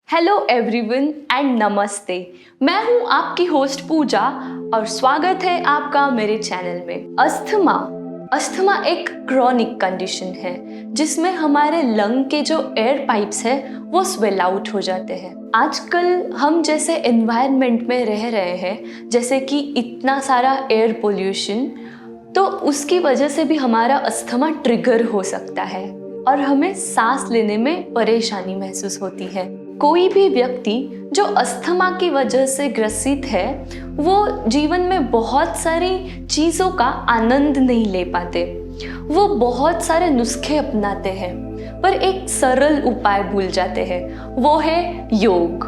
Hello everyone and नमस्ते। मैं हूं आपकी होस्ट पूजा और स्वागत है आपका मेरे चैनल में। अस्थमा एक क्रॉनिक कंडीशन है जिसमें हमारे लंग के जो एयर पाइप्स है वो स्वेल आउट हो जाते हैं। आजकल हम जैसे एनवायरनमेंट में रह रहे हैं, जैसे कि इतना सारा एयर पोल्यूशन, तो उसकी वजह से भी हमारा अस्थमा ट्रिगर हो सकता है और हमें सांस लेने में परेशानी महसूस होती है। कोई भी व्यक्ति जो अस्थमा की वजह से ग्रसित है वो जीवन में बहुत सारी चीज़ों का आनंद नहीं ले पाते। वो बहुत सारे नुस्खे अपनाते हैं पर एक सरल उपाय भूल जाते हैं, वो है योग।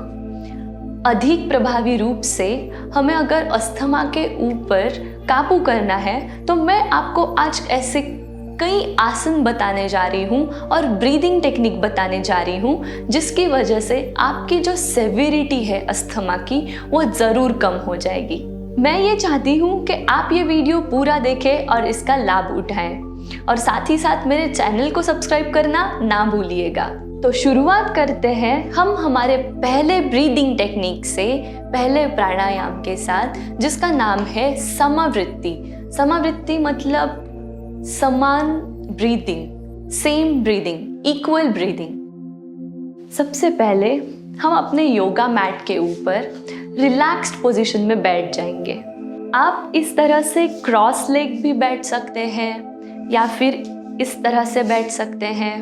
अधिक प्रभावी रूप से हमें अगर अस्थमा के ऊपर काबू करना है तो मैं आपको आज ऐसे कई आसन बताने जा रही हूँ और ब्रीदिंग टेक्निक बताने जा रही हूँ जिसकी वजह से आपकी जो सेविरिटी है अस्थमा की वो ज़रूर कम हो जाएगी। मैं ये चाहती हूँ कि आप ये वीडियो पूरा देखें और इसका लाभ उठाएं और साथ ही साथ मेरे चैनल को सब्सक्राइब करना ना भूलिएगा। तो शुरुआत करते हैं हम हमारे पहले ब्रीदिंग टेक्निक से, पहले प्राणायाम के साथ, जिसका नाम है समावृत्ति। समावृत्ति मतलब समान breathing, same breathing, equal breathing. सबसे पहले हम अपने योगा मैट के ऊपर रिलैक्स्ड पोजीशन में बैठ जाएंगे। आप इस तरह से क्रॉस लेग भी बैठ सकते हैं या फिर इस तरह से बैठ सकते हैं,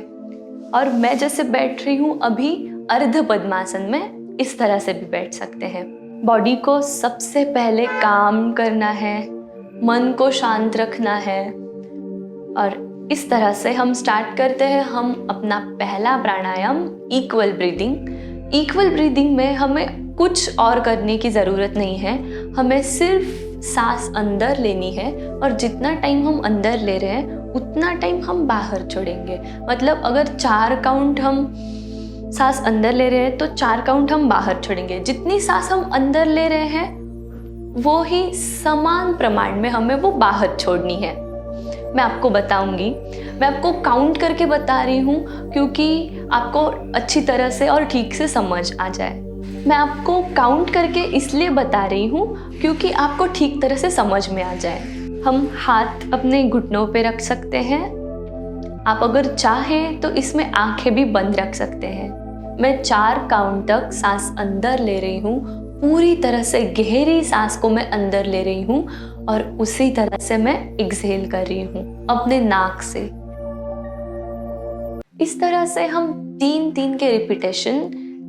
और मैं जैसे बैठ रही हूँ अभी अर्ध पद्मासन में, इस तरह से भी बैठ सकते हैं। बॉडी को सबसे पहले काम करना है, मन को शांत रखना है और इस तरह से हम स्टार्ट करते हैं हम अपना पहला प्राणायाम इक्वल ब्रीदिंग। इक्वल ब्रीदिंग में हमें कुछ और करने की ज़रूरत नहीं है, हमें सिर्फ सांस अंदर लेनी है और जितना टाइम हम अंदर ले रहे हैं उतना टाइम हम बाहर छोड़ेंगे। मतलब अगर 4 काउंट हम सांस अंदर ले रहे हैं तो 4 काउंट हम बाहर छोड़ेंगे। जितनी सांस हम अंदर ले रहे हैं वो ही समान प्रमाण में हमें वो बाहर छोड़नी है। मैं आपको बताऊंगी, मैं आपको काउंट करके बता रही हूँ क्योंकि आपको अच्छी तरह से और ठीक से समझ आ जाए। मैं आपको काउंट करके इसलिए बता रही हूँ क्योंकि आपको ठीक तरह से समझ में आ जाए। हम हाथ अपने घुटनों पे रख सकते हैं। आप अगर चाहें तो इसमें आंखें भी बंद रख सकते हैं। मैं 4 काउंट तक सांस अंदर ले रही हूँ, पूरी तरह से गहरी सांस को मैं अंदर ले रही हूँ और उसी तरह से मैं एक्सहेल कर रही हूँ अपने नाक से। इस तरह से हम 3-3 के रिपीटेशन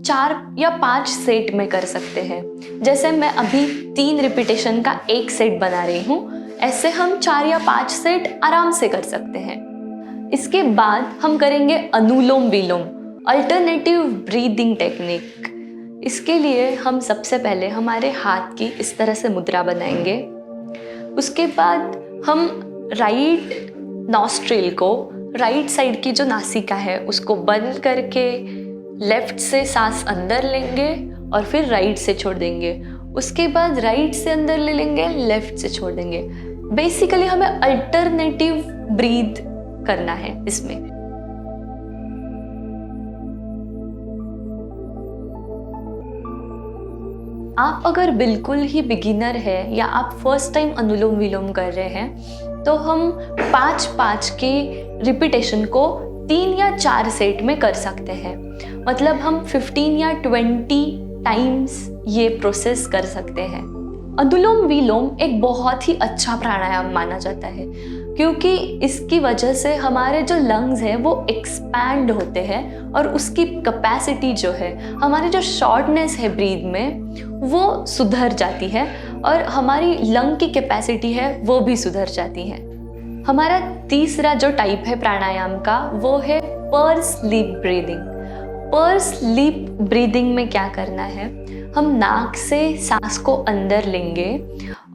4 या 5 सेट में कर सकते हैं। जैसे मैं अभी 3 रिपीटेशन का एक सेट बना रही हूँ, ऐसे हम 4 या 5 सेट आराम से कर सकते हैं। इसके बाद हम करेंगे अनुलोम विलोम, अल्टरनेटिव ब्रीदिंग टेक्निक। इसके लिए हम सबसे पहले हमारे हाथ की इस तरह से मुद्रा बनाएंगे। उसके बाद हम राइट नॉस्ट्रिल को, राइट साइड की जो नासिका है उसको बंद करके लेफ्ट से सांस अंदर लेंगे और फिर राइट से छोड़ देंगे। उसके बाद राइट से अंदर ले लेंगे, लेफ्ट से छोड़ देंगे। बेसिकली हमें अल्टरनेटिव ब्रीथ करना है इसमें। आप अगर बिल्कुल ही बिगिनर है या आप फर्स्ट टाइम अनुलोम विलोम कर रहे हैं तो हम 5-5 के रिपीटेशन को 3 या 4 सेट में कर सकते हैं। मतलब हम 15 या 20 टाइम्स ये प्रोसेस कर सकते हैं। अनुलोम विलोम एक बहुत ही अच्छा प्राणायाम माना जाता है क्योंकि इसकी वजह से हमारे जो लंग्स हैं वो एक्सपैंड होते हैं और उसकी कैपेसिटी जो है, हमारी जो शॉर्टनेस है ब्रीथ में वो सुधर जाती है और हमारी लंग की कैपेसिटी है वो भी सुधर जाती है। हमारा तीसरा जो टाइप है प्राणायाम का वो है purse lip breathing. Purse lip breathing में क्या करना है, हम नाक से सांस को अंदर लेंगे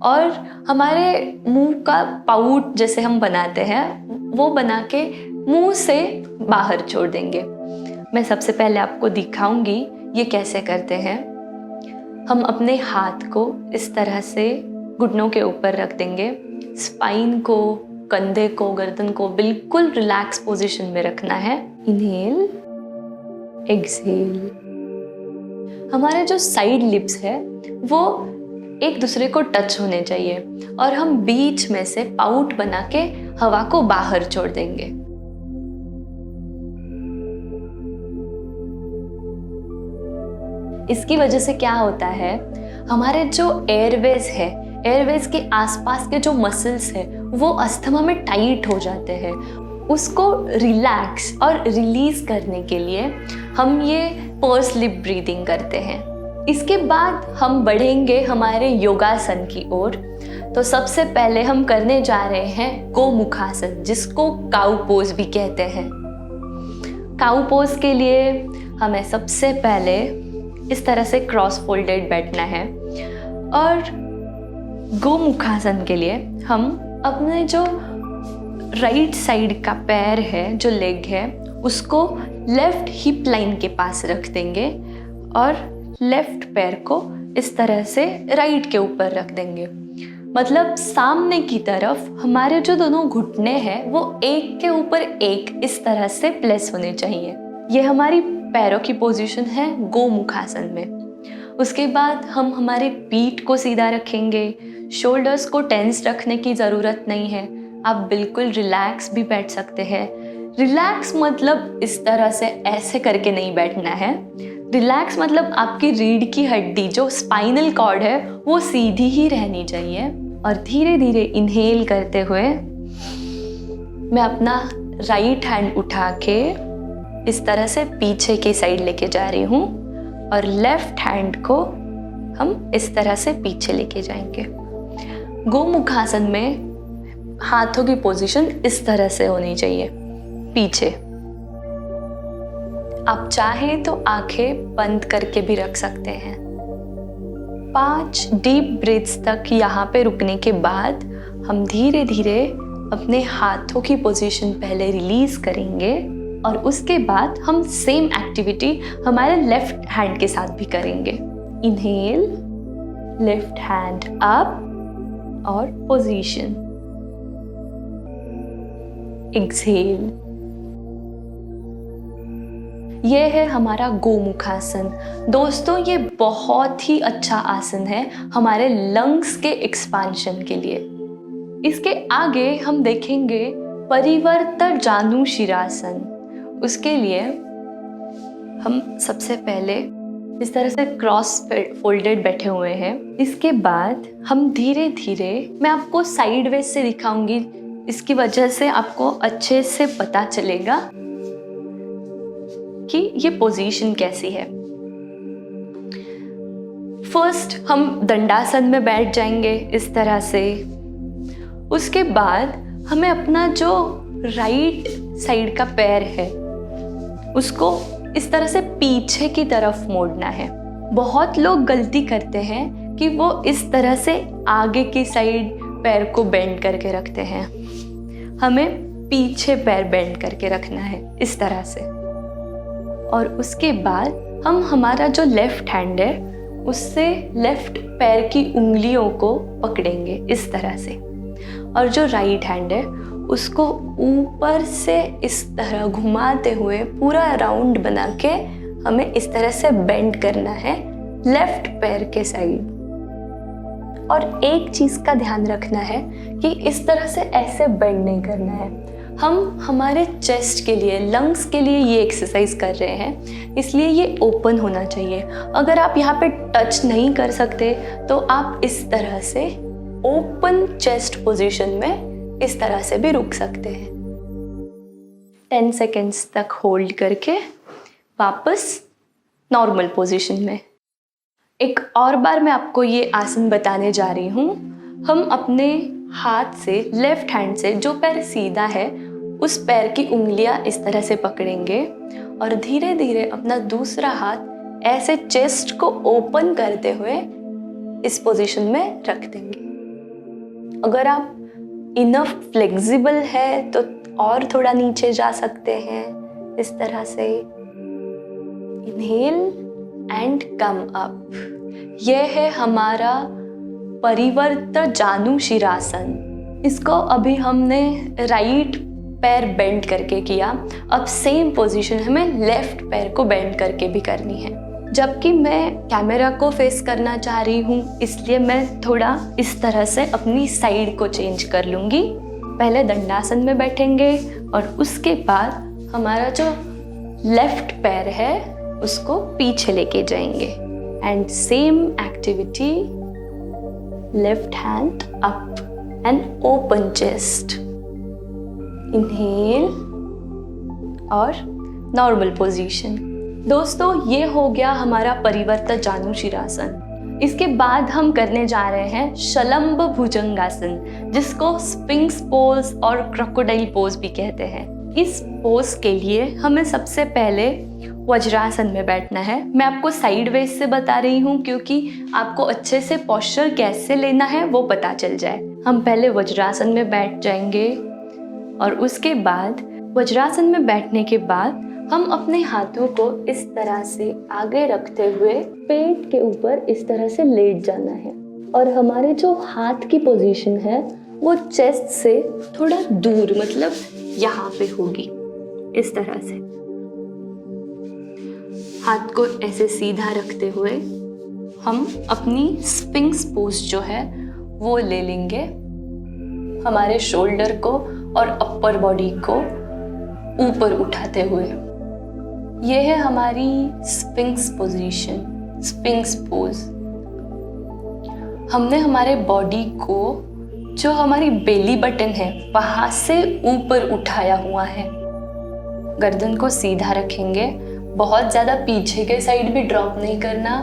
और हमारे मुंह का पाउट जैसे हम बनाते हैं वो बना के मुंह से बाहर छोड़ देंगे। मैं सबसे पहले आपको दिखाऊंगी ये कैसे करते हैं। हम अपने हाथ को इस तरह से घुटनों के ऊपर रख देंगे। स्पाइन को, कंधे को, गर्दन को बिल्कुल रिलैक्स पोजीशन में रखना है। इनहेल, एक्सहेल, हमारे जो साइड लिप्स है वो एक दूसरे को टच होने चाहिए और हम बीच में से पाउट बना के हवा को बाहर छोड़ देंगे। इसकी वजह से क्या होता है, हमारे जो एयरवेज है, एयरवेज के आसपास के जो मसल्स है वो अस्थमा में टाइट हो जाते हैं। उसको रिलैक्स और रिलीज करने के लिए हम ये पर्स लिप ब्रीदिंग करते हैं। इसके बाद हम बढ़ेंगे हमारे योगासन की ओर। तो सबसे पहले हम करने जा रहे हैं गोमुखासन, जिसको काउ पोज भी कहते हैं। काउ पोज के लिए हमें सबसे पहले इस तरह से क्रॉस फोल्डेड बैठना है और गोमुखासन के लिए हम अपने जो राइट साइड का पैर है, जो लेग है, उसको लेफ्ट हिप लाइन के पास रख देंगे और लेफ्ट पैर को इस तरह से राइट के ऊपर रख देंगे। मतलब सामने की तरफ हमारे जो दोनों घुटने हैं वो एक के ऊपर एक इस तरह से प्लेस होने चाहिए। ये हमारी पैरों की पोजीशन है गोमुखासन में। उसके बाद हम हमारे पीठ को सीधा रखेंगे। शोल्डर्स को टेंस रखने की ज़रूरत नहीं है, आप बिल्कुल रिलैक्स भी बैठ सकते हैं। रिलैक्स मतलब इस तरह से ऐसे करके नहीं बैठना है। रिलैक्स मतलब आपकी रीढ़ की हड्डी, जो स्पाइनल कॉर्ड है, वो सीधी ही रहनी चाहिए। और धीरे धीरे इनहेल करते हुए मैं अपना राइट हैंड उठा के इस तरह से पीछे की साइड लेके जा रही हूँ और लेफ्ट हैंड को हम इस तरह से पीछे लेके जाएंगे। गोमुखासन में हाथों की पोजीशन इस तरह से होनी चाहिए, पीछे। आप चाहें तो आंखें बंद करके भी रख सकते हैं। 5 डीप ब्रीथ्स तक यहाँ पे रुकने के बाद हम धीरे धीरे अपने हाथों की पोजीशन पहले रिलीज करेंगे और उसके बाद हम सेम एक्टिविटी हमारे लेफ्ट हैंड के साथ भी करेंगे। इनहेल, लेफ्ट हैंड अप और पोजीशन। एक्सहेल। ये है हमारा गोमुखासन। दोस्तों, ये बहुत ही अच्छा आसन है हमारे लंग्स के एक्सपांशन के लिए। इसके आगे हम देखेंगे परिवर्त जानुशिरासन। उसके लिए हम सबसे पहले इस तरह से क्रॉस फोल्डेड बैठे हुए हैं। इसके बाद हम धीरे धीरे, मैं आपको साइडवेज से दिखाऊंगी, इसकी वजह से आपको अच्छे से पता चलेगा कि ये पोजीशन कैसी है। फर्स्ट हम दंडासन में बैठ जाएंगे इस तरह से। उसके बाद हमें अपना जो राइट साइड का पैर है उसको इस तरह से पीछे की तरफ मोड़ना है। बहुत लोग गलती करते हैं कि वो इस तरह से आगे की साइड पैर को बेंड करके रखते हैं। हमें पीछे पैर बेंड करके रखना है इस तरह से। और उसके बाद हम हमारा जो लेफ्ट हैंड है उससे लेफ्ट पैर की उंगलियों को पकड़ेंगे इस तरह से, और जो राइट हैंड है उसको ऊपर से इस तरह घुमाते हुए पूरा राउंड बना के हमें इस तरह से बेंड करना है लेफ्ट पैर के साइड। और एक चीज़ का ध्यान रखना है कि इस तरह से ऐसे बेंड नहीं करना है। हम हमारे चेस्ट के लिए, लंग्स के लिए ये एक्सरसाइज कर रहे हैं, इसलिए ये ओपन होना चाहिए। अगर आप यहाँ पे टच नहीं कर सकते तो आप इस तरह से ओपन चेस्ट पोजीशन में इस तरह से भी रुक सकते हैं। 10 सेकेंड्स तक होल्ड करके वापस नॉर्मल पोजीशन में। एक और बार मैं आपको ये आसन बताने जा रही हूँ। हम अपने हाथ से, लेफ्ट हैंड से, जो पैर सीधा है उस पैर की उंगलियां इस तरह से पकड़ेंगे और धीरे धीरे अपना दूसरा हाथ ऐसे चेस्ट को ओपन करते हुए इस पोजीशन में रख देंगे। अगर आप इनफ फ्लेक्सिबल है तो और थोड़ा नीचे जा सकते हैं इस तरह से। Inhale and come up. यह है हमारा परिवर्त जानुशिरासन। इसको अभी हमने राइट पैर बेंड करके किया, अब सेम पोजीशन हमें लेफ्ट पैर को बेंड करके भी करनी है। जबकि मैं कैमरा को फेस करना चाह रही हूँ, इसलिए मैं थोड़ा इस तरह से अपनी साइड को चेंज कर लूँगी। पहले दंडासन में बैठेंगे और उसके बाद हमारा जो लेफ्ट पैर है उसको पीछे लेके जाएंगे and same activity, left hand up and open chest, inhale और नॉर्मल पोजीशन। दोस्तों, ये हो गया हमारा परिवर्त जानुशिरासन। इसके बाद हम करने जा रहे हैं शलंब भुजंगासन, जिसको स्फिंक्स पोज और क्रोकोडाइल पोज भी कहते हैं। इस पोज के लिए हमें सबसे पहले वज्रासन में बैठना है। मैं आपको साइड वेज से बता रही हूँ क्योंकि आपको अच्छे से पोस्चर कैसे लेना है वो पता चल जाए। हम पहले वज्रासन में बैठ जाएंगे और उसके बाद वज्रासन में बैठने के बाद हम अपने हाथों को इस तरह से आगे रखते हुए पेट के ऊपर इस तरह से लेट जाना है और हमारे जो हाथ की पोजीशन है वो चेस्ट से थोड़ा दूर, मतलब यहाँ पे होगी। इस तरह से हाथ को ऐसे सीधा रखते हुए हम अपनी स्फिंक्स पोज जो है वो ले लेंगे। हमारे शोल्डर को और अपर बॉडी को ऊपर उठाते हुए, ये है हमारी स्फिंक्स पोजीशन, स्फिंक्स पोज। हमने हमारे बॉडी को, जो हमारी बेली बटन है, वहां से ऊपर उठाया हुआ है। गर्दन को सीधा रखेंगे, बहुत ज़्यादा पीछे के साइड भी ड्रॉप नहीं करना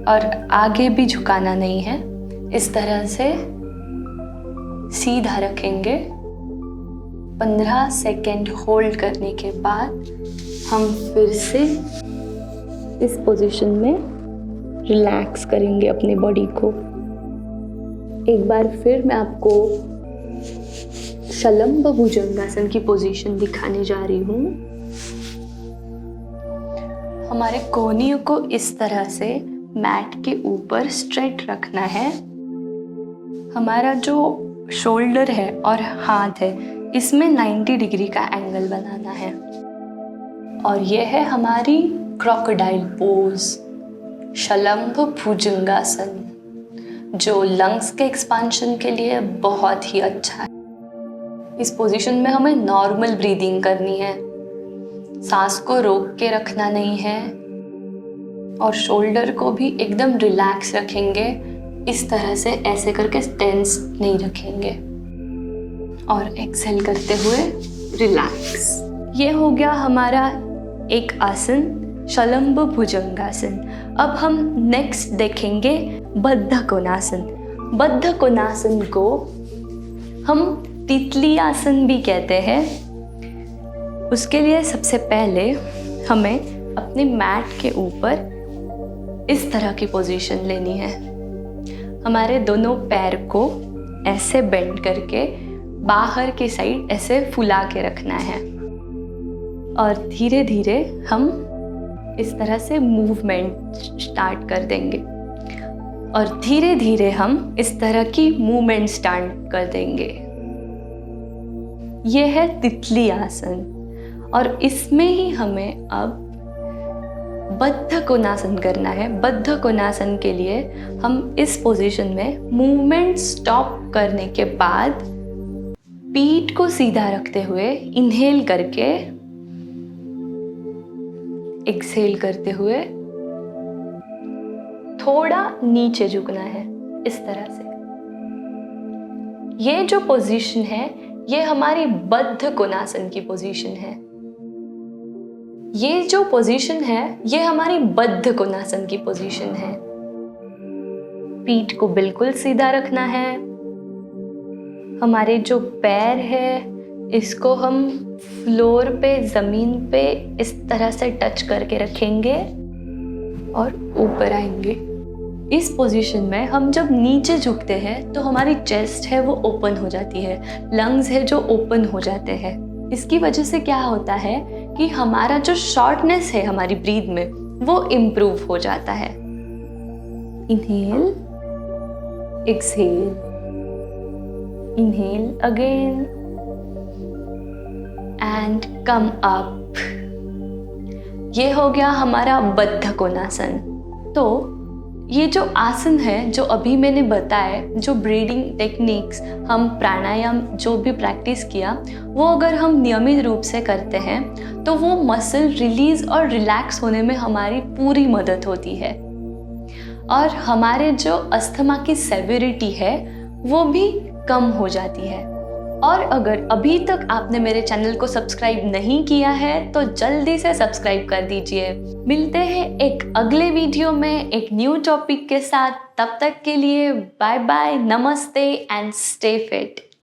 और आगे भी झुकाना नहीं है। इस तरह से सीधा रखेंगे। 15 सेकेंड होल्ड करने के बाद हम फिर से इस पोजीशन में रिलैक्स करेंगे अपनी बॉडी को। एक बार फिर मैं आपको शलंब भुजंगासन की पोजीशन दिखाने जा रही हूँ। हमारे कोहनियों को इस तरह से मैट के ऊपर स्ट्रेट रखना है। हमारा जो शोल्डर है और हाथ है, इसमें 90 डिग्री का एंगल बनाना है। और ये है हमारी क्रोकोडाइल पोज, शलंब भुजंगासन, जो लंग्स के एक्सपांशन के लिए बहुत ही अच्छा है। इस पोजीशन में हमें नॉर्मल ब्रीदिंग करनी है, सांस को रोक के रखना नहीं है और शोल्डर को भी एकदम रिलैक्स रखेंगे। इस तरह से ऐसे करके टेंस नहीं रखेंगे और एक्सहेल करते हुए रिलैक्स। ये हो गया हमारा एक आसन, शलंब भुजंगासन। अब हम नेक्स्ट देखेंगे बद्ध कोणासन। बद्ध कोणासन को हम तितली आसन भी कहते हैं। उसके लिए सबसे पहले हमें अपने मैट के ऊपर इस तरह की पोजीशन लेनी है। हमारे दोनों पैर को ऐसे बेंड करके बाहर की साइड ऐसे फुला के रखना है और धीरे धीरे हम इस तरह से मूवमेंट स्टार्ट कर देंगे और धीरे धीरे हम इस तरह की मूवमेंट स्टार्ट कर देंगे। ये है तितली आसन और इसमें ही हमें अब बद्ध कोणासन करना है। बद्ध कोणासन के लिए हम इस पोजीशन में मूवमेंट स्टॉप करने के बाद पीठ को सीधा रखते हुए इनहेल करके एक्सहेल करते हुए थोड़ा नीचे झुकना है। इस तरह से ये जो पोजीशन है ये हमारी बद्ध कोणासन की पोजीशन है। ये जो पोजीशन है ये हमारी बद्ध कोणासन की पोजीशन है। पीठ को बिल्कुल सीधा रखना है। हमारे जो पैर है इसको हम फ्लोर पे, ज़मीन पे इस तरह से टच करके रखेंगे और ऊपर आएंगे। इस पोजीशन में हम जब नीचे झुकते हैं तो हमारी चेस्ट है वो ओपन हो जाती है, लंग्स है जो ओपन हो जाते हैं। इसकी वजह से क्या होता है कि हमारा जो शॉर्टनेस है हमारी ब्रीथ में वो इम्प्रूव हो जाता है। Inhale, exhale, inhale again and come up. ये हो गया हमारा बद्ध कोणासन। तो ये जो आसन है जो अभी मैंने बताए, जो ब्रीदिंग टेक्निक्स, हम प्राणायाम जो भी प्रैक्टिस किया, वो अगर हम नियमित रूप से करते हैं तो वो मसल रिलीज और रिलैक्स होने में हमारी पूरी मदद होती है और हमारे जो अस्थमा की सेवेरिटी है वो भी कम हो जाती है। और अगर अभी तक आपने मेरे चैनल को सब्सक्राइब नहीं किया है तो जल्दी से सब्सक्राइब कर दीजिए। मिलते हैं एक अगले वीडियो में एक न्यू टॉपिक के साथ। तब तक के लिए बाय बाय, नमस्ते एंड स्टे फिट।